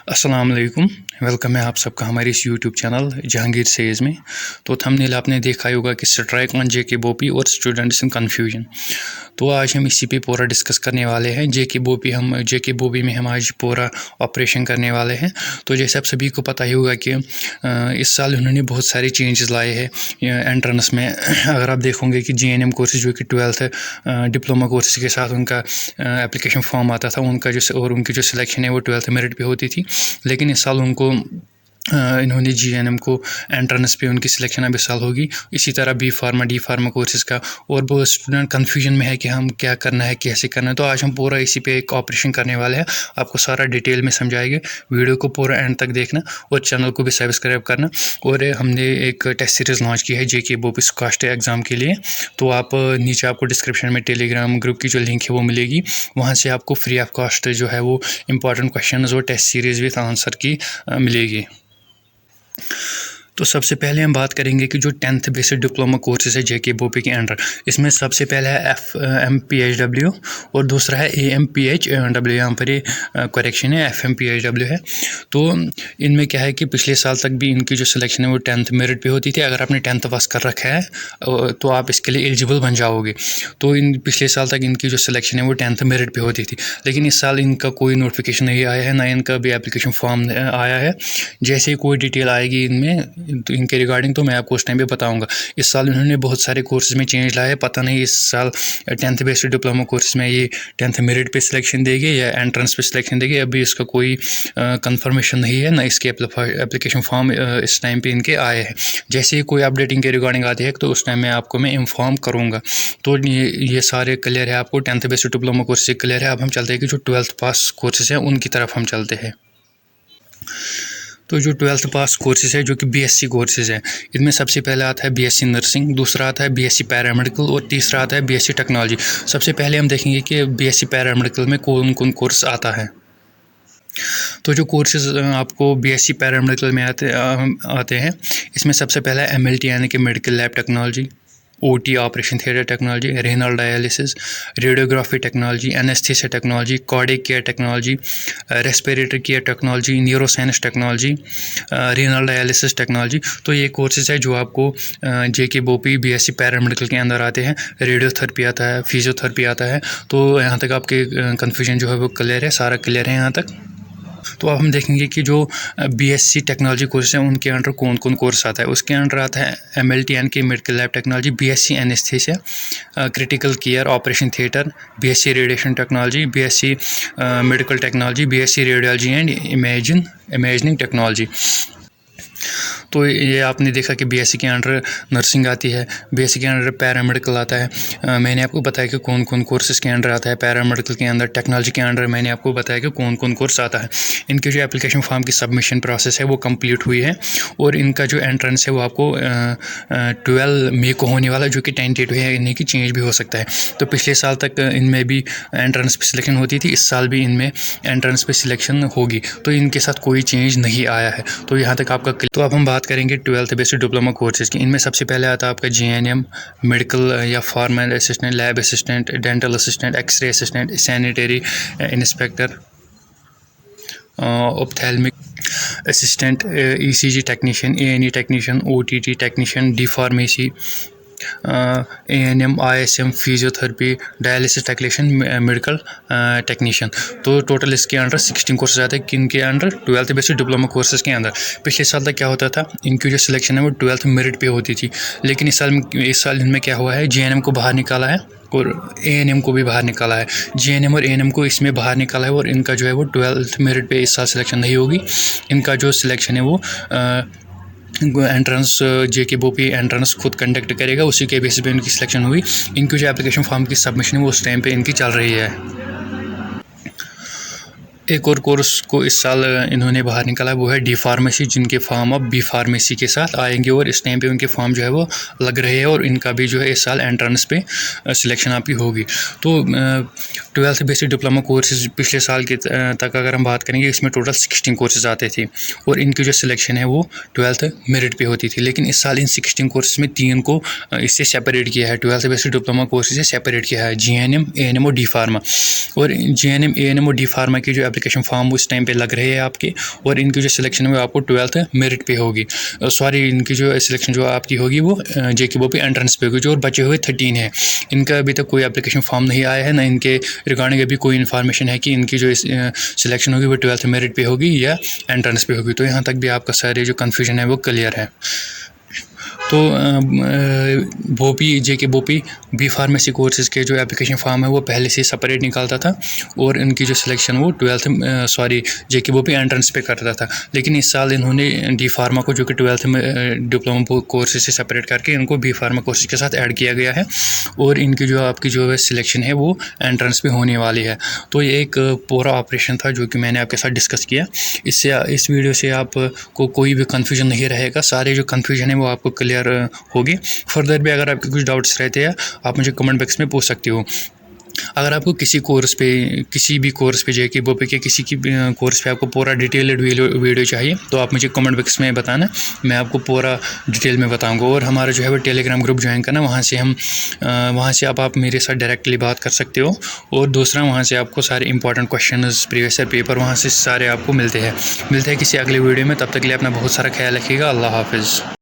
अस्सलाम वालेकुम। वेलकम है आप सबका हमारे इस यूट्यूब चैनल जहांगीर सेज में। तो थंबनेल आपने देखा ही होगा कि स्ट्राइक ऑन जेके बोपी और स्टूडेंट्स इन कन्फ्यूजन। तो आज हम इसी पे पूरा डिस्कस करने वाले हैं। जेके बोपी में हम आज पूरा ऑपरेशन करने वाले हैं। तो जैसे आप सभी को पता ही होगा कि इस साल उन्होंने बहुत सारे चेंजेस लाए हैं एंट्रेंस में। अगर आप देखोगे कि JNM कोर्सेज जो कि 12th डिप्लोमा कोर्सेज के साथ उनका एप्लीकेशन फॉर्म आता था, उनकी जो सिलेक्शन है वो 12th मेरिट पे होती थी। लेकिन इस साल उनको इन्होंने JNM को एंट्रेंस पे उनकी सिलेक्शन अब इस साल होगी। इसी तरह B pharma D pharma courses का। और बहुत स्टूडेंट कन्फ्यूजन में है कि हम क्या करना है, कैसे करना है। तो आज हम पूरा इसी पे एक ऑपरेशन करने वाले हैं। आपको सारा डिटेल में समझाएंगे। वीडियो को पूरा एंड तक देखना और चैनल को भी सब्सक्राइब करना। और हमने एक टेस्ट सीरीज़ लॉन्च की है जेके बोपी कास्ट एग्ज़ाम के लिए। तो आप नीचे आपको डिस्क्रिप्शन में टेलीग्राम ग्रुप की जो लिंक है वो मिलेगी। वहाँ से आपको फ्री ऑफ कॉस्ट जो है वो इंपॉर्टेंट क्वेश्चन और टेस्ट सीरीज़ विथ आंसर की मिलेगी। तो सबसे पहले हम बात करेंगे कि जो 10th बेसिक डिप्लोमा कोर्सेज है जेके बोपी के अंडर, इसमें सबसे पहला है FMPHW और दूसरा है AMPHW। यहाँ पर ये करेक्शन है, FMPHW है। तो इनमें क्या है कि पिछले साल तक भी इनकी जो सिलेक्शन है वो 10th मेरिट पे होती थी। अगर आपने 10th पास कर रखा है तो आप इसके लिए एलिजिबल बन जाओगे। तो पिछले साल तक इनकी जो सिलेक्शन है वो 10th मेरिट पे होती थी। लेकिन इस साल इनका कोई नोटिफिकेशन नहीं आया है, ना इनका भी एप्लीकेशन फॉर्म आया है। जैसे ही कोई डिटेल आएगी इनमें तो इनके रिगार्डिंग तो मैं आपको उस टाइम पे बताऊंगा। इस साल इन्होंने बहुत सारे कोर्सेज में चेंज लाया है। पता नहीं इस साल 10th बेस्ड डिप्लोमा कोर्स में ये 10th मेरिट पे सिलेक्शन देगी या एंट्रेंस पे सिलेक्शन देगी। अभी इसका कोई कंफर्मेशन नहीं है, ना इसके एप्लीकेशन फॉर्म इस टाइम पे इनके आए हैं। जैसे ही कोई अपडेटिंग के रिगार्डिंग आती है तो उस टाइम में आपको मैं इन्फॉर्म करूँगा। तो ये सारे क्लियर है, आपको 10th बेस्ड डिप्लोमा कोर्स से क्लियर है। अब हम चलते हैं कि जो 12th पास कोर्सेज हैं उनकी तरफ हम चलते हैं। तो जो 12th पास कोर्सेज है जो कि BSc कोर्सेज है, इनमें सबसे पहले आता है BSc नर्सिंग, दूसरा आता है BSc पैरामेडिकल और तीसरा आता है BSc टेक्नोलॉजी। सबसे पहले हम देखेंगे कि BSc पैरामेडिकल में कौन कौन कोर्स आता है। तो जो कोर्सेज आपको BSc पैरामेडिकल में आते हैं, इसमें सबसे पहला है MLT यानी कि medical lab technology, OT operation theatre technology, renal dialysis, radiography technology, anaesthesia technology, cardiac care technology, respiratory care technology, neuroscience technology, renal dialysis technology. तो ये कोर्सेज है जो आपको जेके बोपी BSc पैरामेडिकल के अंदर आते हैं। रेडियोथेरेपी आता है, फिजियोथेरेपी आता है। तो यहाँ तक आपके कन्फ्यूजन जो है वो क्लियर है, सारा क्लियर है यहाँ तक। तो अब हम देखेंगे कि जो BSc टेक्नोलॉजी कोर्स हैं उनके अंडर कौन कौन कोर्स आता है। उसके अंडर आता है MLT यानी कि medical lab technology, BSc anaesthesia, critical care operation theatre, BSc radiation technology, BSc medical technology, BSc radiology and imaging technology. तो ये आपने देखा कि BSc के अंडर नर्सिंग आती है, BSc के अंडर पैरामेडिकल आता है। मैंने आपको बताया कि कौन कौन कोर्सेज के अंडर आता है। पैरामेडिकल के अंदर, टेक्नोलॉजी के अंडर मैंने आपको बताया कि कौन कौन कोर्स आता है। इनके जो एप्लीकेशन फॉर्म की सबमिशन प्रोसेस है वो कंप्लीट हुई है और इनका जो एंट्रेंस है वो आपको 12 मई को होने वाला, जो कि टेंटेटिव है, इन्हीं की चेंज भी हो सकता है। तो पिछले साल तक इनमें भी एंट्रेंस पे सिलेक्शन होती थी, इस साल भी इनमें एंट्रेंस पे सिलेक्शन होगी। तो इनके साथ कोई चेंज नहीं आया है। तो यहाँ तक आपका। तो अब हम बात करेंगे 12th बेसिक डिप्लोमा कोर्सेज की। इनमें सबसे पहले आता है आपका JNM मेडिकल या pharma assistant, lab assistant, dental assistant, X-ray assistant, sanitary inspector, ophthalmic assistant, ECG technician, A&E technician, OTT technician, D pharmacy, ANM, ISM, physiotherapy, dialysis technician, medical technician. तो total इसके अंडर 16 कोर्सेज आते हैं। किनके under? 12th basic diploma courses के अंदर। पिछले साल तक क्या होता था, इनकी जो सिलेक्शन है वो 12th मेरिट पे होती थी। लेकिन इस साल इनमें क्या हुआ है, JNM को बाहर निकाला है और ANM को भी बाहर निकाला है। JNM और ANM को इसमें बाहर निकाला है और इनका जो है वो 12th मेरिट पे इस साल सिलेक्शन नहीं होगी। इनका जो सिलेक्शन है वो एंट्रेंस जेके बोपी एंट्रेंस खुद कंडक्ट करेगा, उसी के बेसिस पे इनकी सिलेक्शन हुई। इनकी जो एप्लीकेशन फॉर्म की सबमिशन है वो उस टाइम पे इनकी चल रही है। एक और कोर्स को इस साल इन्होंने बाहर निकाला, वो है D फार्मेसी, जिनके फॉर्म अब B फार्मेसी के साथ आएंगे और इस टाइम पे उनके फॉर्म जो है वो लग रहे हैं और इनका भी जो है इस साल एंट्रेंस पे सिलेक्शन आपकी होगी। तो 12th बेसिक डिप्लोमा कोर्सेज पिछले साल के तक अगर हम बात करेंगे, इसमें टोटल 16 कोर्सेज आते थे और इनकी जो सिलेक्शन है वो 12th मेरिट पे होती थी। लेकिन इस साल इन 16 कोर्सेज में 3 को इससे सेपरेट किया है, 12th बेसिक डिप्लोमा कोर्सेज से सेपरेट किया है, JNM, ANM और D फार्मा। और JNM, ANM और D फार्मा की जो एप्लीकेशन फॉर्म उस टाइम पे लग रहे हैं आपके, और इनकी जो सिलेक्शन है वो आपको 12th मेरिट पे होगी। सॉरी, इनकी जो सिलेक्शन जो आपकी होगी वो JKBOP एंट्रेंस पे होगी। जो और बचे हुए 13 है, इनका अभी तक कोई एप्लीकेशन फॉर्म नहीं आया है, ना इनके रिगार्डिंग अभी कोई इन्फॉर्मेशन है कि इनकी जो सिलेक्शन होगी वो 12th मेरिट पे होगी या एंट्रेंस पे होगी। तो यहाँ तक भी आपका सारे जो कन्फ्यूजन है वो क्लियर है। तो BOP JKBOP B pharmacy courses के जो एप्लीकेशन फॉर्म है वो पहले से सेपरेट निकालता था, और इनकी जो सिलेक्शन वो JKBOP एंट्रेंस पे करता था। लेकिन इस साल इन्होंने डी फार्मा को, जो कि 12th में डिप्लोमा कोर्सेज से सेपरेट करके इनको बी फार्मा कोर्सेज के साथ ऐड किया गया है, और इनकी जो आपकी जो है सिलेक्शन है वो एंट्रेंस पे होने वाली है। तो ये एक पूरा ऑपरेशन था जो कि मैंने आपके साथ डिस्कस किया। इससे इस वीडियो से आपको कोई भी कन्फ्यूजन नहीं रहेगा, सारे जो कन्फ्यूजन है वो आपको क्लियर होगी। फर्दर भी अगर आपके कुछ डाउट्स रहते हैं आप मुझे कमेंट बॉक्स में पूछ सकते हो। अगर आपको किसी भी कोर्स पे JKBOP के किसी की कोर्स पे आपको पूरा डिटेल्ड वीडियो चाहिए तो आप मुझे कमेंट बॉक्स में बताना, मैं आपको पूरा डिटेल में बताऊंगा। और हमारा जो है वो टेलीग्राम ग्रुप ज्वाइन करना, वहाँ से आप मेरे साथ डायरेक्टली बात कर सकते हो। और दूसरा, वहाँ से आपको सारे important questions, previous year paper वहाँ से सारे आपको मिलते हैं किसी अगले वीडियो में। तब तक के लिए अपना बहुत सारा ख्याल रखिएगा। अल्लाह हाफिज़।